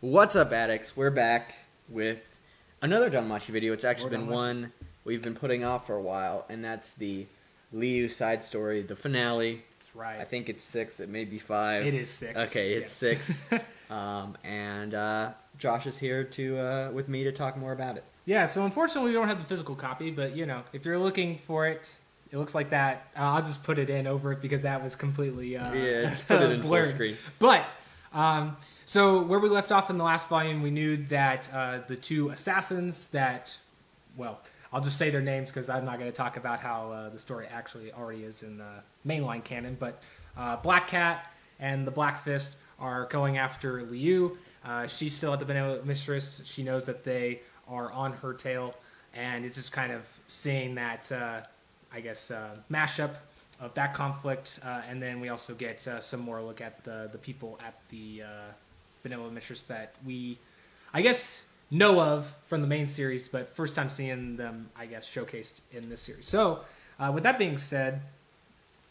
What's up, addicts? We're back with another Danmachi video. It's actually been one we've been putting off for a while, and that's the Lyu Side Story, the finale. That's right. I think it's 6. It may be 5. It is 6. Okay, it's 6. And Josh is here to with me to talk more about it. Yeah, so unfortunately we don't have the physical copy, but you know, if you're looking for it, it looks like that. I'll just put it in over it because that was completely just put it in blurred. full screen. But so where we left off in the last volume, we knew that the two assassins that, well, I'll just say their names because I'm not going to talk about how the story actually already is in the mainline canon. But Black Cat and the Black Fist are going after Lyu. She's still at the Benevolent Mistress. She knows that they are on her tail, and it's just kind of seeing that, mashup of that conflict. And then we also get some more look at the people at the Benevolent Mistress that we, I guess, know of from the main series, but first time seeing them, I guess, showcased in this series. So, with that being said,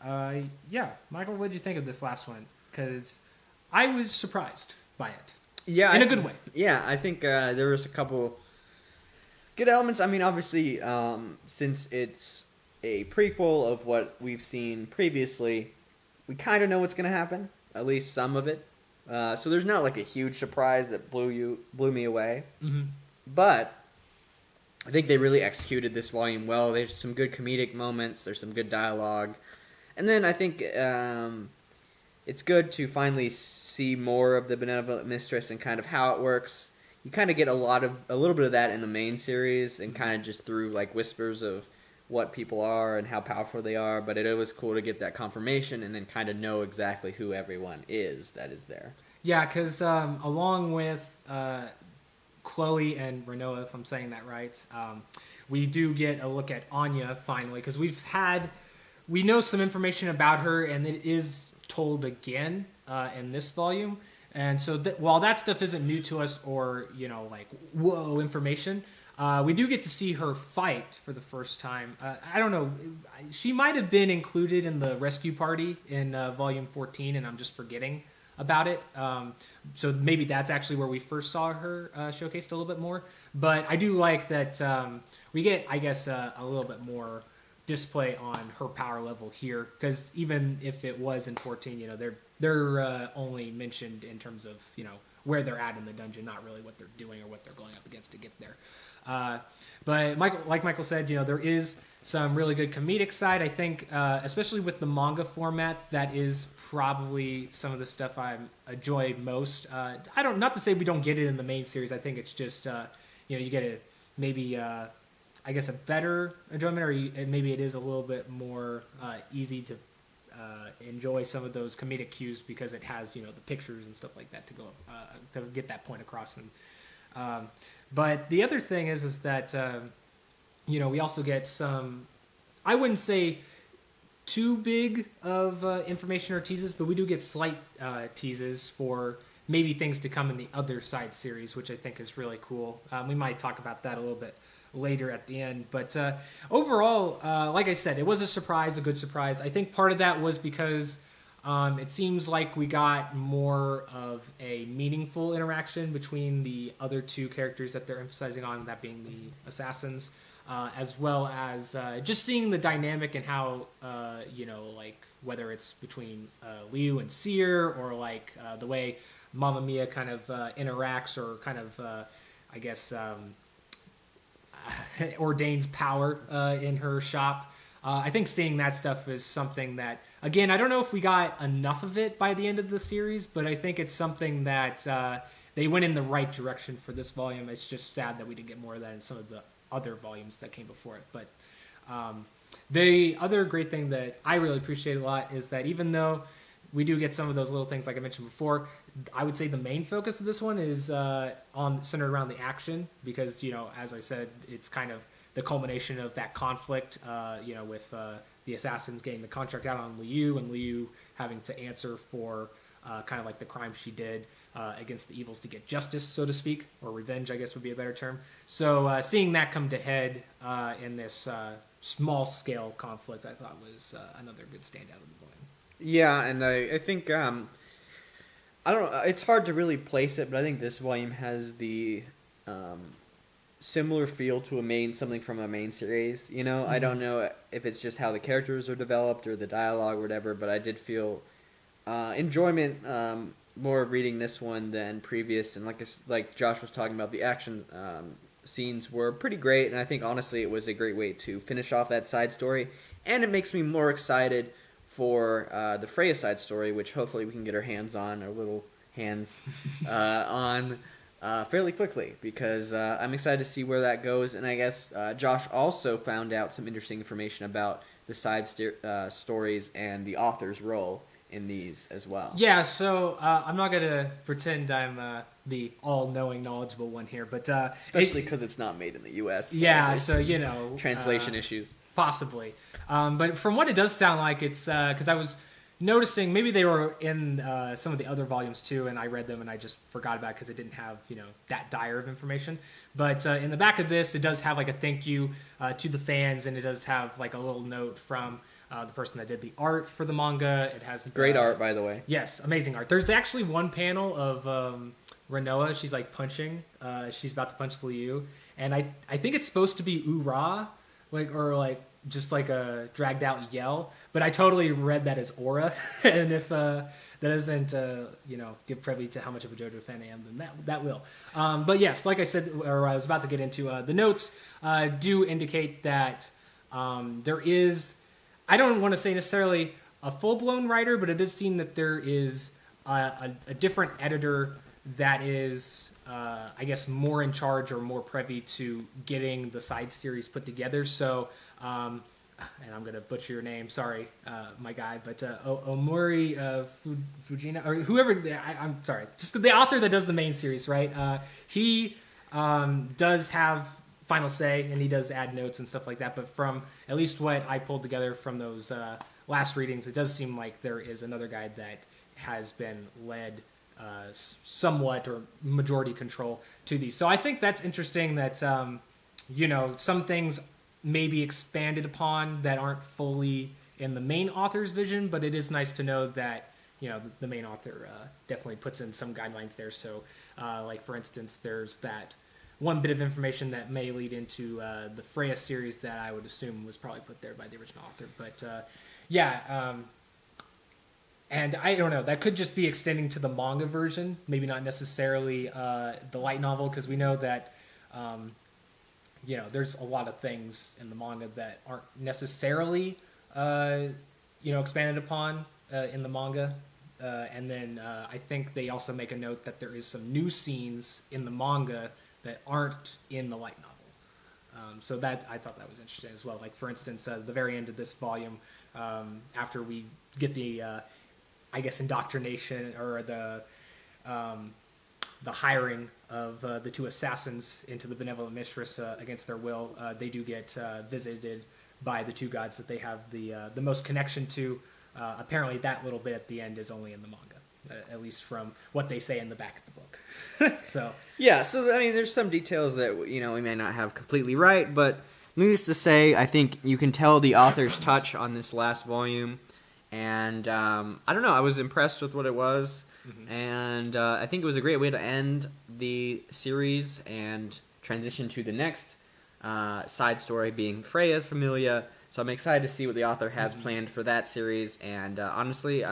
Michael, what did you think of this last one? Because I was surprised by it. Yeah, in a good way. Yeah, I think there was a couple good elements. I mean, obviously, since it's a prequel of what we've seen previously, we kind of know what's going to happen, at least some of it. So there's not like a huge surprise that blew me away. Mm-hmm. But I think they really executed this volume well. There's some good comedic moments. There's some good dialogue. And then I think it's good to finally see more of the Benevolent Mistress and kind of how it works. You kind of get a little bit of that in the main series and kind of just through like whispers of what people are and how powerful they are, but it was cool to get that confirmation and then kind of know exactly who everyone is that is there. Yeah, because along with Chloe and Renoa, if I'm saying that right, we do get a look at Anya finally, because we know some information about her, and it is told again in this volume. And so while that stuff isn't new to us or, like, whoa information, we do get to see her fight for the first time. I don't know. She might have been included in the rescue party in Volume 14, and I'm just forgetting about it. So maybe that's actually where we first saw her showcased a little bit more. But I do like that we get, I guess, a little bit more display on her power level here. Because even if it was in 14, they're only mentioned in terms of, where they're at in the dungeon, not really what they're doing or what they're going up against to get there. But like Michael said, there is some really good comedic side. I think, especially with the manga format, that is probably some of the stuff I enjoy most. Not to say we don't get it in the main series. I think it's just, you get it maybe, I guess, a better enjoyment, or maybe it is a little bit more easy to enjoy some of those comedic cues because it has, the pictures and stuff like that to go to get that point across. And but the other thing is that, we also get some, I wouldn't say too big of information or teases, but we do get slight teases for maybe things to come in the other side series, which I think is really cool. We might talk about that a little bit later at the end. But overall, like I said, it was a good surprise. I think part of that was because it seems like we got more of a meaningful interaction between the other two characters that they're emphasizing on, that being the assassins, as well as just seeing the dynamic and how, like whether it's between Lyu and Seer, or like the way Mamma Mia kind of interacts, or kind of, ordains power in her shop. I think seeing that stuff is something that, again, I don't know if we got enough of it by the end of the series, but I think it's something that they went in the right direction for this volume. It's just sad that we didn't get more of that in some of the other volumes that came before it. But the other great thing that I really appreciate a lot is that even though we do get some of those little things like I mentioned before, I would say the main focus of this one is centered around the action, because, as I said, it's kind of the culmination of that conflict, with the assassins getting the contract out on Lyu, and Lyu having to answer for kind of like the crime she did against the evils to get justice, so to speak, or revenge, I guess would be a better term. So seeing that come to head in this small-scale conflict, I thought was another good standout of the volume. Yeah, and I think I don't know. It's hard to really place it, but I think this volume has the um, similar feel to something from a main series. You know, I don't know if it's just how the characters are developed or the dialogue or whatever, but I did feel enjoyment more of reading this one than previous. And like Josh was talking about, the action scenes were pretty great, and I think honestly it was a great way to finish off that side story. And it makes me more excited for the Freya side story, which hopefully we can get our hands on, our little hands on fairly quickly, because I'm excited to see where that goes. And I guess Josh also found out some interesting information about the side stories and the author's role in these as well. Yeah, so I'm not going to pretend I'm the all-knowing, knowledgeable one here, but... especially because it's not made in the U.S. Yeah, so, you know... translation issues. Possibly. But from what it does sound like, it's... Because I was noticing, maybe they were in some of the other volumes too, and I read them and I just forgot about it because it didn't have, you know, that dire of information. But in the back of this, it does have like a thank you to the fans, and it does have like a little note from... the person that did the art for the manga. It has great art, by the way. Yes, amazing art. There's actually one panel of Renoa. She's like punching. She's about to punch Lyu, and I think it's supposed to be "oorah," like just like a dragged out yell. But I totally read that as aura, and if that doesn't give privy to how much of a JoJo fan I am, then that will. But yes, like I said, or I was about to get into, the notes do indicate that there is. I don't want to say necessarily a full-blown writer, but it does seem that there is a different editor that is, I guess, more in charge or more privy to getting the side series put together. So, and I'm going to butcher your name, sorry, my guy, but Omori Fujina, or whoever, I'm sorry, just the author that does the main series, right? He does have final say, and he does add notes and stuff like that, but from at least what I pulled together from those last readings, it does seem like there is another guy that has been led somewhat or majority control to these. So I think that's interesting that some things may be expanded upon that aren't fully in the main author's vision, but it is nice to know that the main author definitely puts in some guidelines there. So like for instance, there's that one bit of information that may lead into the Freya series that I would assume was probably put there by the original author. But and I don't know, that could just be extending to the manga version, maybe not necessarily the light novel, because we know that there's a lot of things in the manga that aren't necessarily expanded upon in the manga. And then I think they also make a note that there is some new scenes in the manga that aren't in the light novel. So that I thought that was interesting as well. Like for instance, the very end of this volume, after we get the, I guess, indoctrination or the hiring of the two assassins into the benevolent mistress against their will, they do get visited by the two gods that they have the most connection to. Apparently, that little bit at the end is only in the manga, at least from what they say in the back of the book. So yeah, so I mean, there's some details that we may not have completely right, but needless to say, I think you can tell the author's touch on this last volume, and I don't know, I was impressed with what it was, and I think it was a great way to end the series and transition to the next side story, being Freya's Familia. So I'm excited to see what the author has planned for that series, and honestly,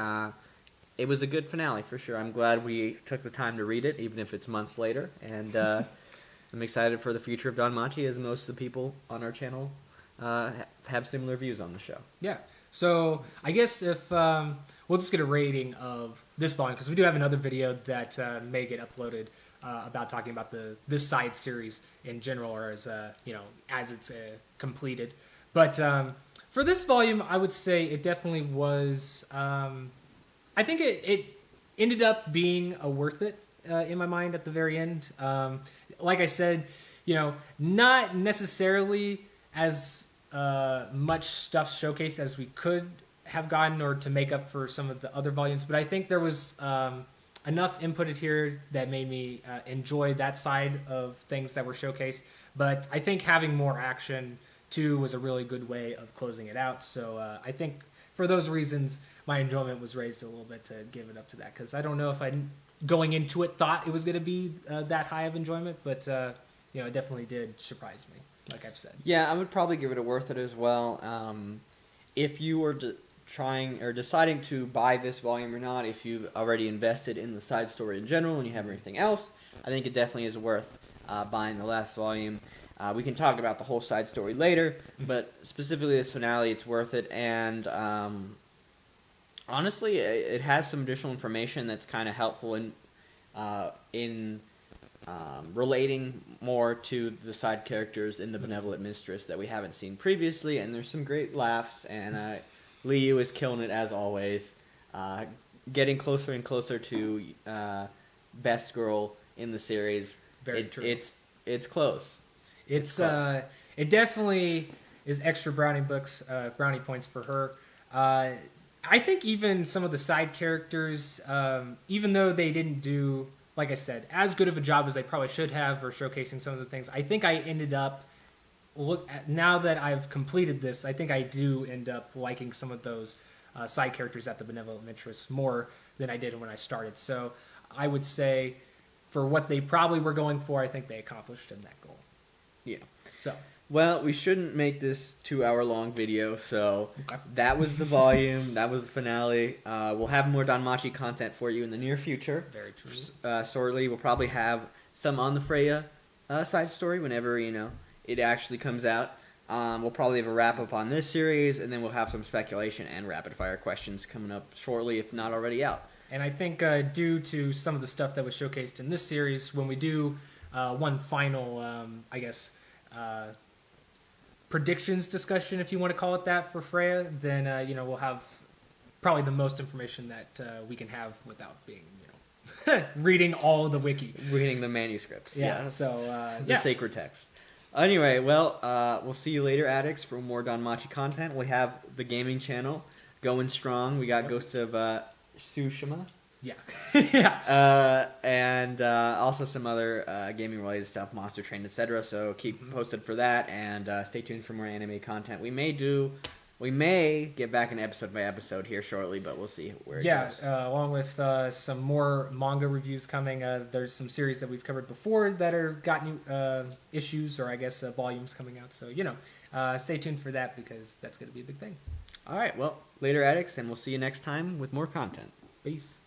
it was a good finale for sure. I'm glad we took the time to read it, even if it's months later. And I'm excited for the future of Danmachi, as most of the people on our channel have similar views on the show. Yeah. So I guess if we'll just get a rating of this volume, because we do have another video that may get uploaded about talking about this side series in general, or as as it's completed. But for this volume, I would say it definitely was. I think it ended up being worth it in my mind at the very end. Like I said, not necessarily as much stuff showcased as we could have gotten, or to make up for some of the other volumes. But I think there was enough inputted here that made me enjoy that side of things that were showcased. But I think having more action too was a really good way of closing it out. So I think for those reasons, my enjoyment was raised a little bit to give it up to that, because I don't know if I going into it thought it was going to be that high of enjoyment, but it definitely did surprise me, like I've said. Yeah, I would probably give it a worth it as well. If you were trying or deciding to buy this volume or not, if you've already invested in the side story in general and you have everything else, I think it definitely is worth buying the last volume. We can talk about the whole side story later, but specifically this finale, it's worth it. And honestly, it has some additional information that's kind of helpful in relating more to the side characters in the Benevolent Mistress that we haven't seen previously. And there's some great laughs, and Lyu is killing it as always, getting closer and closer to best girl in the series. Very true. It's close. It definitely is extra brownie points for her. I think even some of the side characters, even though they didn't do, like I said, as good of a job as they probably should have for showcasing some of the things, I think I ended up, now that I've completed this, I think I do end up liking some of those side characters at the Benevolent Mistress more than I did when I started. So I would say, for what they probably were going for, I think they accomplished in that goal. Yeah. So. Well, we shouldn't make this 2-hour-long video, so Okay. that was the volume. That was the finale. We'll have more Danmachi content for you in the near future. Very true. Shortly, we'll probably have some on the Freya side story whenever it actually comes out. We'll probably have a wrap-up on this series, and then we'll have some speculation and rapid-fire questions coming up shortly, if not already out. And I think due to some of the stuff that was showcased in this series, when we do one final, predictions discussion, if you want to call it that, for Freya, then we'll have probably the most information that we can have without being reading all of the wiki, reading the manuscripts. Yeah. Yes. So the sacred text. Anyway, well, we'll see you later, addicts, for more Danmachi content. We have the gaming channel going strong. We got Ghost of Tsushima. Yeah. Yeah. And also some other gaming related stuff, Monster Train, etc. So keep posted for that, and stay tuned for more anime content. We may get back an episode by episode here shortly, but we'll see where it goes. Along with some more manga reviews coming. There's some series that we've covered before that are got new issues, or I guess volumes coming out. So stay tuned for that, because that's going to be a big thing. All right, well, later, addicts, and we'll see you next time with more content. Peace.